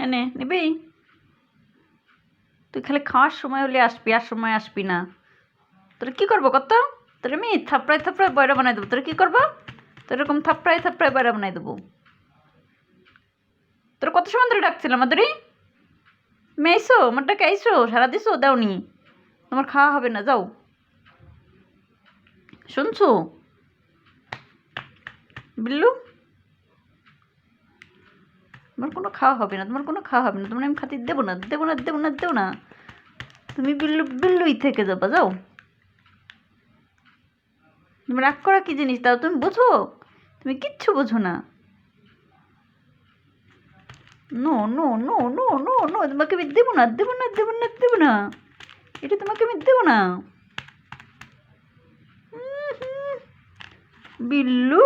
এনে নিবি? তুই খালি খাওয়ার সময় হলে আসবি, আর সময় আসবি না। তোর কি করবো কত? তোর আমি থাপড়ায় থাপড়ায় বয়রা বানাই দেবো। তোর কি করবো? তোর এরকম থাপড়ায় থাপড়ায় বয়রা বানাই দেবো। তোর কত সময় ধরে ডাকছিলাম মাদুরি? তুমি আইসো? আমার ডাকে আইসো? সারা দিছো? দাওনি? তোমার খাওয়া হবে না, যাও। শুনছো বিল্লু? তোমার কোনো খাওয়া হবে না, তোমার কোনো খাওয়া হবে না। তোমার আমি খাতির দেবো না, দেবো না, দেবো না, দেবো না। তুমি বিল্লু বিল্লুই থেকে যাবা, যাও। তুমি রাগ করা কি জিনিস তাও তুমি বোঝো? তুমি কিচ্ছু বোঝো না। No no no no no no, তোমাকে আমি দেবো না, দেবো না, দেবো না, দেবো না। এটা তোমাকে আমি দেবো না। বিল্লু